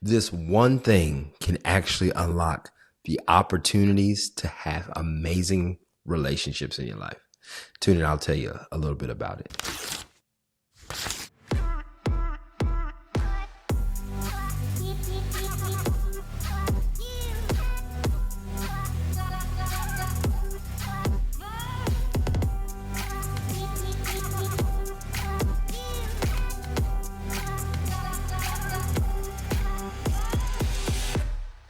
This one thing can actually unlock the opportunities to have amazing relationships in your life. Tune in, I'll tell you a little bit about it.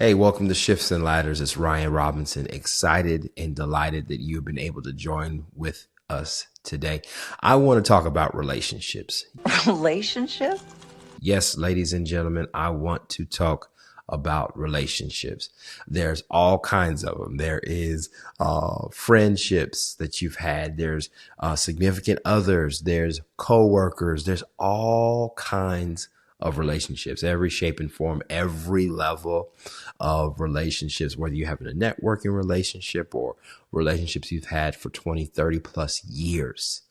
Hey, welcome to Shifts and Ladders. It's Ryan Robinson. Excited and delighted that you've been able to join with us today. I want to talk about relationships. Relationship? Yes, ladies and gentlemen, I want to talk about relationships. There's all kinds of them. There is friendships that you've had. There's significant others. There's coworkers. There's all kinds of relationships, every shape and form, every level of relationships, whether you have a networking relationship or relationships you've had for 20, 30 plus years.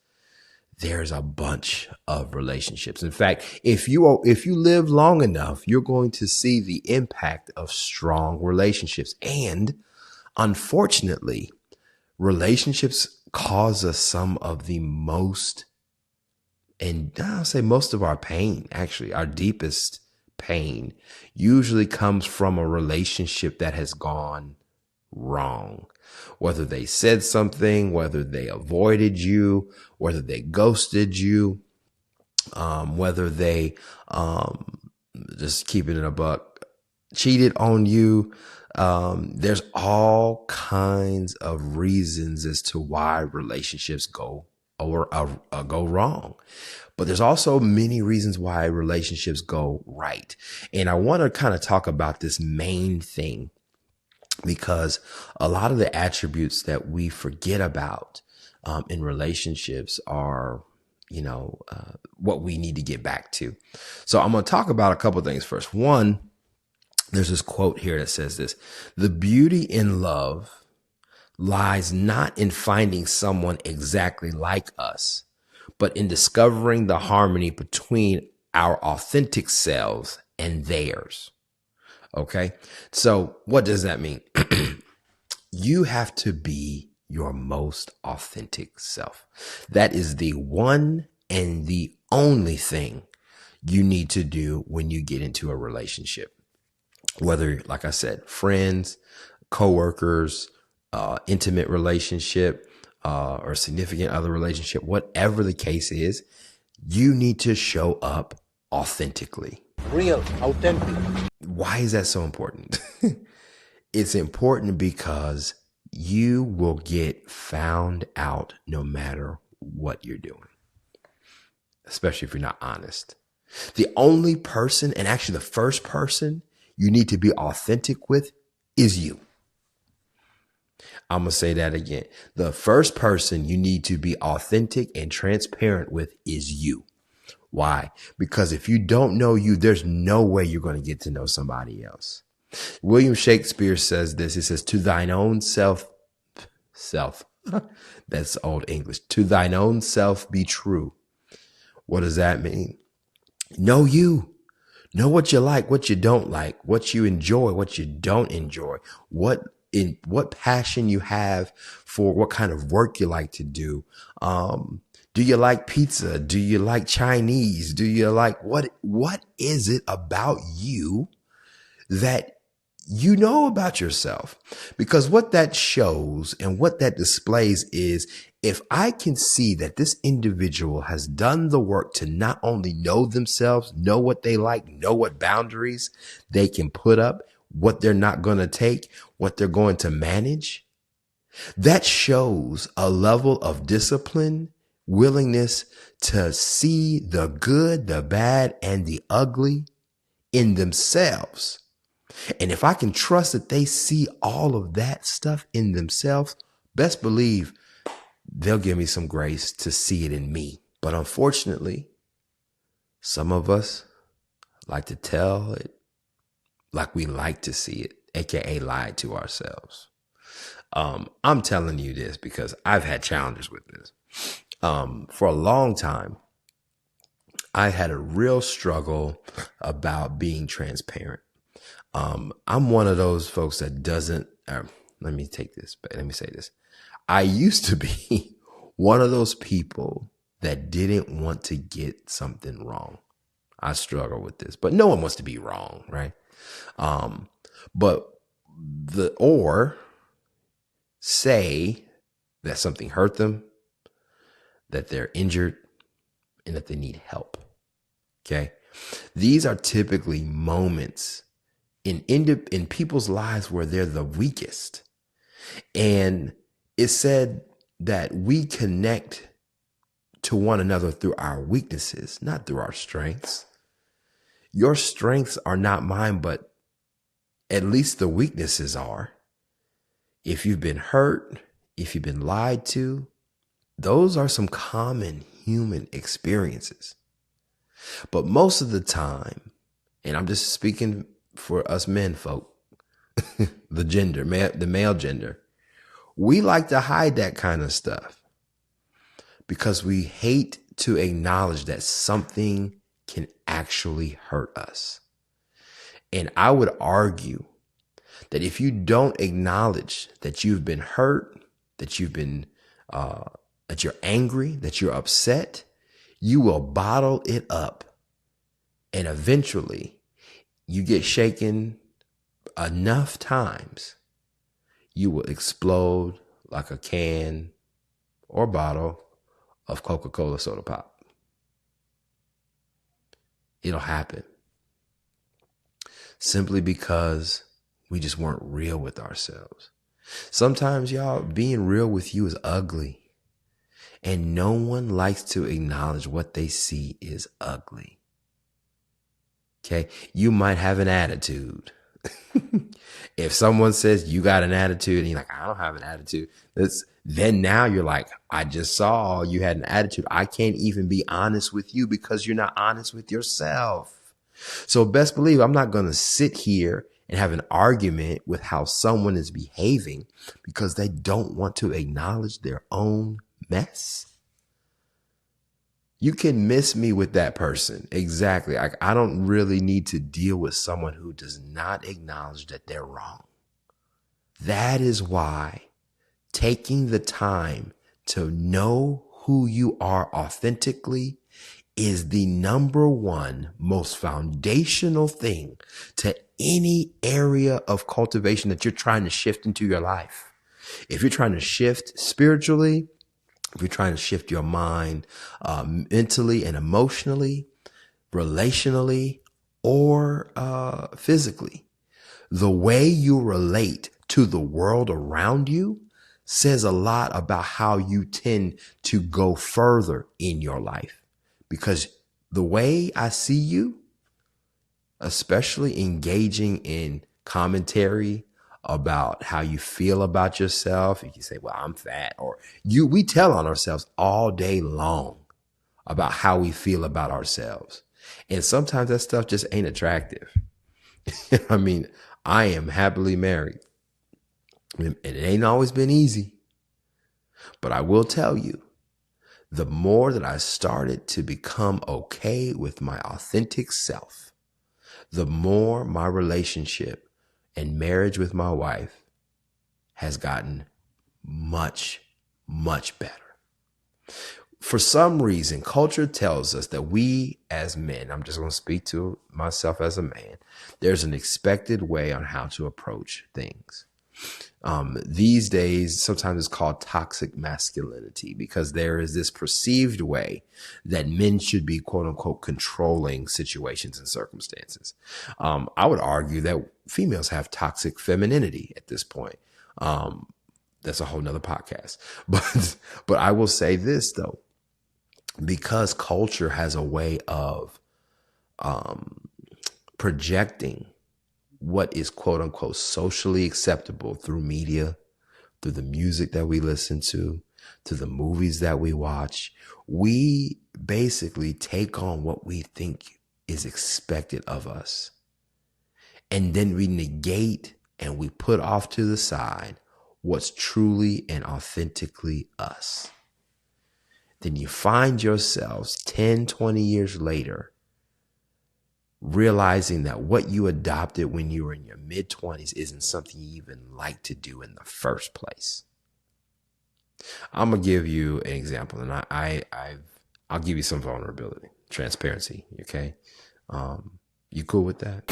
There's a bunch of relationships. In fact, if you live long enough, you're going to see the impact of strong relationships. And unfortunately, relationships cause us some of the most, and I'll say most of our pain, actually, our deepest pain usually comes from a relationship that has gone wrong. Whether they said something, whether they avoided you, whether they ghosted you, whether they, just keeping it a buck, cheated on you. There's all kinds of reasons as to why relationships go wrong. But there's also many reasons why relationships go right. And I want to kind of talk about this main thing, because a lot of the attributes that we forget about in relationships are, what we need to get back to. So I'm going to talk about a couple of things first. One, there's this quote here that says this: "The beauty in love lies not in finding someone exactly like us, but in discovering the harmony between our authentic selves and theirs." Okay. So what does that mean? You have to be your most authentic self. That is the one and the only thing you need to do when you get into a relationship. Whether, like I said, friends, coworkers, intimate relationship, or significant other relationship, whatever the case is, you need to show up authentically. Real, authentic. Why is that so important? It's important because you will get found out no matter what you're doing, especially if you're not honest. The only person, and actually the first person you need to be authentic with, is you. I'm going to say that again. The first person you need to be authentic and transparent with is you. Why? Because if you don't know you, there's no way you're going to get to know somebody else. William Shakespeare says this. He says, "To thine own self, that's old English. To thine own self be true." What does that mean? Know you. Know what you like, what you don't like, what you enjoy, what you don't enjoy, what passion you have for, what kind of work you like to do. Do you like pizza? Do you like Chinese? Do you like what is it about you that you know about yourself? Because what that shows and what that displays is, if I can see that this individual has done the work to not only know themselves, know what they like, know what boundaries they can put up, what they're not going to take, what they're going to manage, that shows a level of discipline, willingness to see the good, the bad, and the ugly in themselves. And if I can trust that they see all of that stuff in themselves, best believe they'll give me some grace to see it in me. But unfortunately, some of us like to tell it like we like to see it, aka lie to ourselves. I'm telling you this because I've had challenges with this. For a long time, I had a real struggle about being transparent. I'm one of those folks that doesn't, let me take this, but let me say this. I used to be one of those people that didn't want to get something wrong. I struggle with this, but no one wants to be wrong, right? But or say that something hurt them, that they're injured, and that they need help. Okay. These are typically moments in people's lives where they're the weakest. And it's said that we connect to one another through our weaknesses, not through our strengths. Your strengths are not mine, but at least the weaknesses are. If you've been hurt, if you've been lied to, those are some common human experiences. But most of the time, and I'm just speaking for us men folk, the male gender, we like to hide that kind of stuff because we hate to acknowledge that something can actually hurt us. And I would argue that if you don't acknowledge that you've been hurt, that you've been, that you're angry, that you're upset, you will bottle it up. And eventually you get shaken enough times, you will explode like a can or bottle of Coca-Cola soda pop. It'll happen simply because we just weren't real with ourselves. Sometimes, y'all, being real with you is ugly. And no one likes to acknowledge what they see is ugly. Okay? You might have an attitude. If someone says you got an attitude and you're like, I don't have an attitude, then now you're like, I just saw you had an attitude. I can't even be honest with you because you're not honest with yourself. So best believe I'm not going to sit here and have an argument with how someone is behaving because they don't want to acknowledge their own mess. You can miss me with that person. Exactly. I don't really need to deal with someone who does not acknowledge that they're wrong. That is why taking the time to know who you are authentically is the number one most foundational thing to any area of cultivation that you're trying to shift into your life. If you're trying to shift spiritually, if you're trying to shift your mind mentally and emotionally, relationally, or physically, the way you relate to the world around you says a lot about how you tend to go further in your life. Because the way I see you, especially engaging in commentary about how you feel about yourself. You can say, well, I'm fat, or we tell on ourselves all day long about how we feel about ourselves. And sometimes that stuff just ain't attractive. I mean, I am happily married and it ain't always been easy, but I will tell you, the more that I started to become okay with my authentic self, the more my relationship and marriage with my wife has gotten much, much better. For some reason, culture tells us that we as men, I'm just going to speak to myself as a man, there's an expected way on how to approach things. These days, sometimes it's called toxic masculinity because there is this perceived way that men should be, quote unquote, controlling situations and circumstances. I would argue that females have toxic femininity at this point. That's a whole nother podcast. But I will say this, though, because culture has a way of projecting what is, quote unquote, socially acceptable through media, through the music that we listen to the movies that we watch. We basically take on what we think is expected of us. And then we negate and we put off to the side what's truly and authentically us. Then you find yourselves 10, 20 years later realizing that what you adopted when you were in your mid-20s isn't something you even like to do in the first place. I'm gonna give you an example, and I'll give you some vulnerability, transparency. Okay, you cool with that?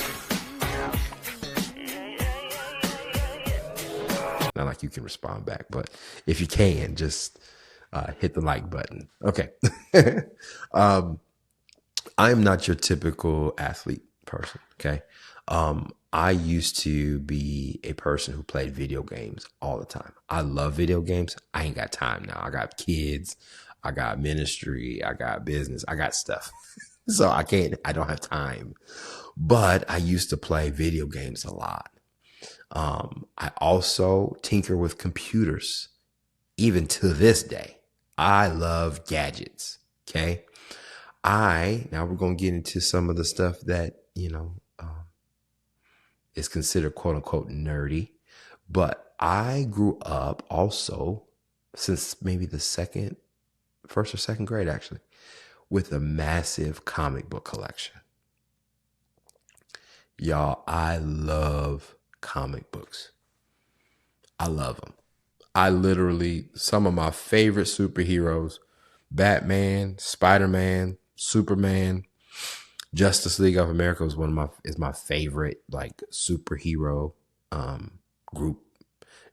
Not like you can respond back, but if you can, just hit the like button. Okay. I am not your typical athlete person. Okay. I used to be a person who played video games all the time. I love video games. I ain't got time now. I got kids. I got ministry. I got business. I got stuff. So I don't have time. But I used to play video games a lot. I also tinker with computers. Even to this day, I love gadgets. Okay. Now we're going to get into some of the stuff that, is considered quote unquote nerdy, but I grew up also since maybe the first or second grade, actually, with a massive comic book collection. Y'all, I love comic books. I love them. Some of my favorite superheroes, Batman, Spider-Man, Superman, Justice League of America is my favorite like superhero group.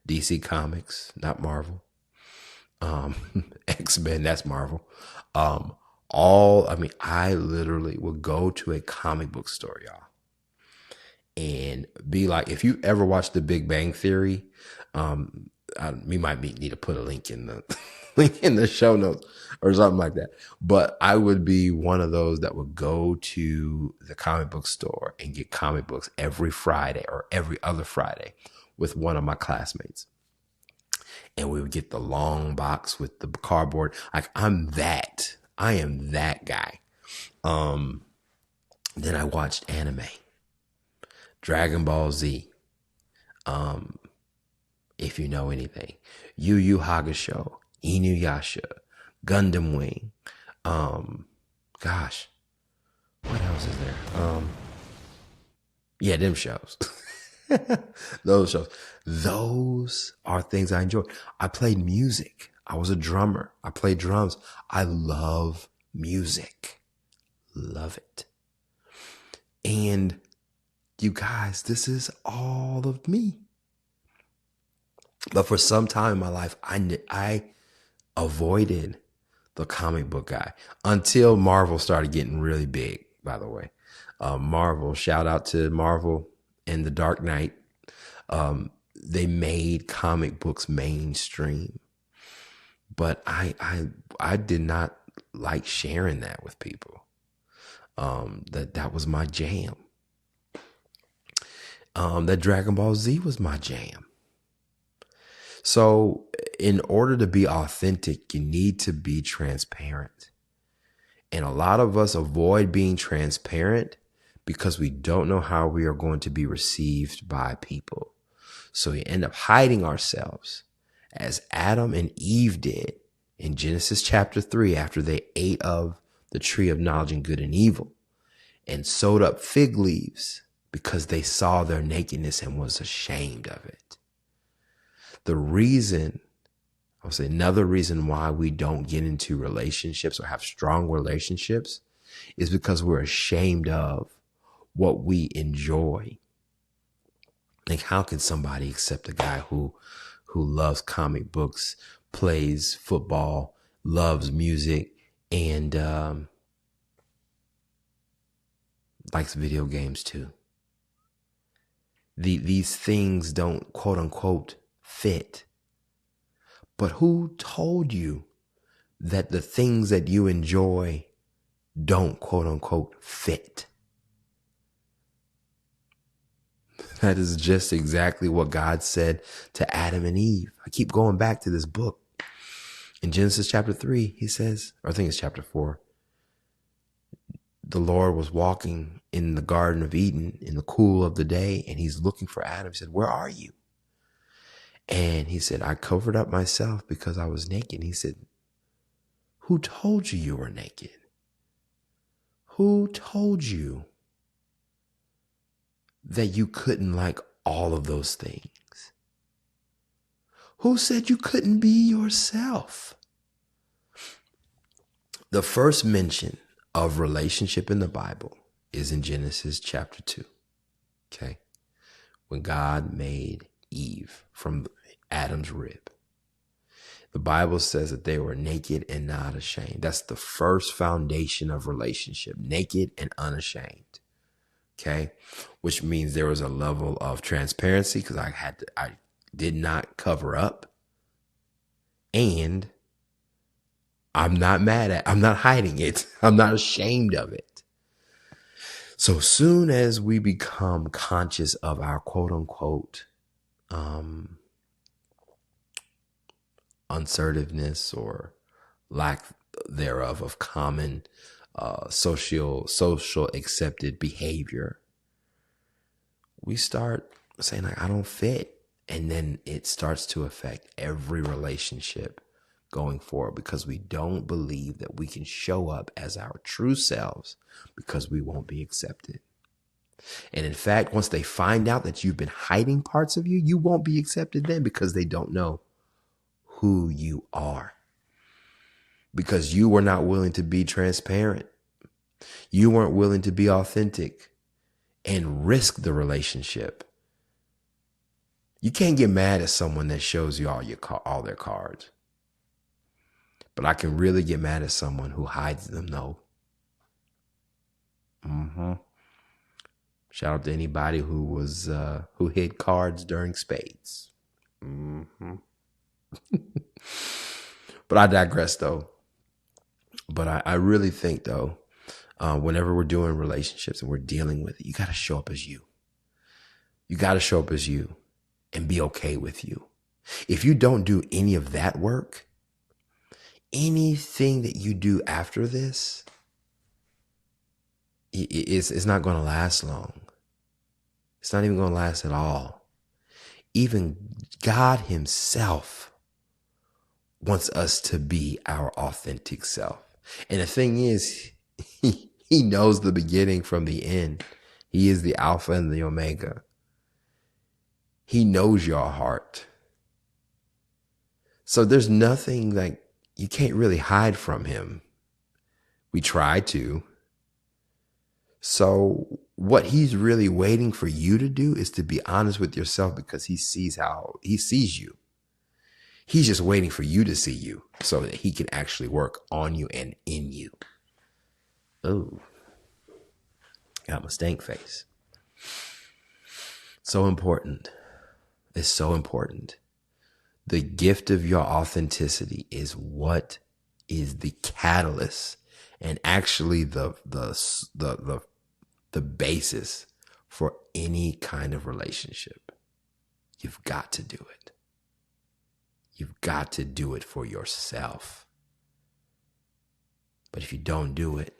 DC Comics, not Marvel. X-Men, that's Marvel. I literally would go to a comic book store, y'all, and be like, if you ever watched The Big Bang Theory, we might need to put a link in the show notes or something like that. But I would be one of those that would go to the comic book store and get comic books every Friday or every other Friday with one of my classmates. And we would get the long box with the cardboard. Like I am that guy. Then I watched anime, Dragon Ball Z. If you know anything, Yu Yu Hakusho, Inuyasha, Gundam Wing. Gosh, what else is there? Yeah, them shows. Those shows. Those are things I enjoy. I played music. I was a drummer. I played drums. I love music. Love it. And you guys, this is all of me. But for some time in my life, I avoided the comic book guy until Marvel started getting really big, by the way. Marvel, shout out to Marvel and The Dark Knight. They made comic books mainstream. But I did not like sharing that with people. That was my jam. That Dragon Ball Z was my jam. So in order to be authentic, you need to be transparent. And a lot of us avoid being transparent because we don't know how we are going to be received by people. So we end up hiding ourselves as Adam and Eve did in Genesis chapter 3 after they ate of the tree of knowledge and good and evil and sewed up fig leaves because they saw their nakedness and was ashamed of it. Another reason why we don't get into relationships or have strong relationships is because we're ashamed of what we enjoy. Like, how can somebody accept a guy who loves comic books, plays football, loves music, and likes video games too? These things don't quote unquote fit. But who told you that the things that you enjoy don't quote unquote fit? That is just exactly what God said to Adam and Eve. I keep going back to this book. In Genesis chapter 3, he says, or I think it's chapter 4, the Lord was walking in the Garden of Eden in the cool of the day, and he's looking for Adam. He said, "Where are you?" And he said, "I covered up myself because I was naked." He said, "Who told you you were naked? Who told you?" that you couldn't like all of those things? Who said you couldn't be yourself? The first mention of relationship in the Bible is in Genesis chapter 2. Okay. When God made Eve from Adam's rib. The Bible says that they were naked and not ashamed. That's the first foundation of relationship, naked and unashamed. Okay. Which means there was a level of transparency because I did not cover up. And I'm not hiding it. I'm not ashamed of it. So soon as we become conscious of our quote unquote, assertiveness or lack thereof of common social accepted behavior, we start saying like, I don't fit. And then it starts to affect every relationship going forward because we don't believe that we can show up as our true selves because we won't be accepted. And in fact, once they find out that you've been hiding parts of you, you won't be accepted then because they don't know who you are. Because you were not willing to be transparent. You weren't willing to be authentic and risk the relationship. You can't get mad at someone that shows you all their cards. But I can really get mad at someone who hides them, though. Shout out to anybody who hid cards during spades. But I digress, though. But I really think, though, whenever we're doing relationships and we're dealing with it, you got to show up as you. You got to show up as you and be okay with you. If you don't do any of that work, anything that you do after this, it's not going to last long. It's not even going to last at all. Even God himself wants us to be our authentic self. And the thing is, he knows the beginning from the end. He is the Alpha and the Omega. He knows your heart. So there's nothing like you can't really hide from him. We try to. So what he's really waiting for you to do is to be honest with yourself because he sees you. He's just waiting for you to see you so that he can actually work on you and in you. Oh, got my stank face. So important. It's so important. The gift of your authenticity is what is the catalyst and actually the basis for any kind of relationship. You've got to do it. You've got to do it for yourself. But if you don't do it,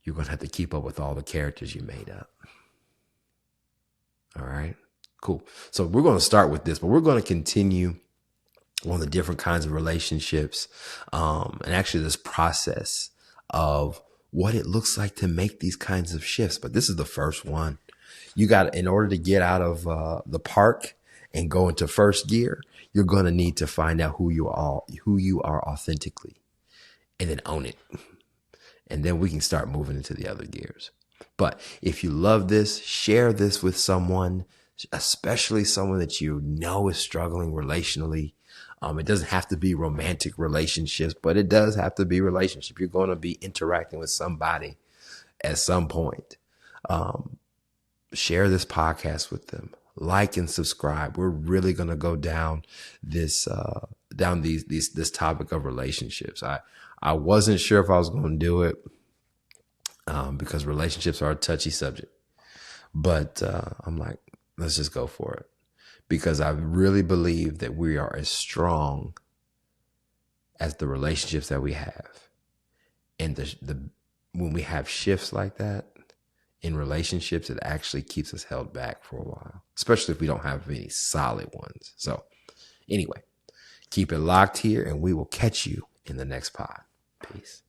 you're going to have to keep up with all the characters you made up. All right, cool. So we're going to start with this, but we're going to continue on the different kinds of relationships and actually this process of what it looks like to make these kinds of shifts. But this is the first one. You got, in order to get out of the park and go into first gear, you're going to need to find out who you are authentically and then own it. And then we can start moving into the other gears. But if you love this, share this with someone, especially someone that you know is struggling relationally. It doesn't have to be romantic relationships, but it does have to be relationship. You're going to be interacting with somebody at some point. Share this podcast with them. Like and subscribe. We're really going to go down this topic of relationships. I wasn't sure if I was going to do it because relationships are a touchy subject, but I'm like, let's just go for it because I really believe that we are as strong as the relationships that we have. And when we have shifts like that in relationships, it actually keeps us held back for a while, especially if we don't have any solid ones. So anyway, keep it locked here and we will catch you in the next pod. Peace.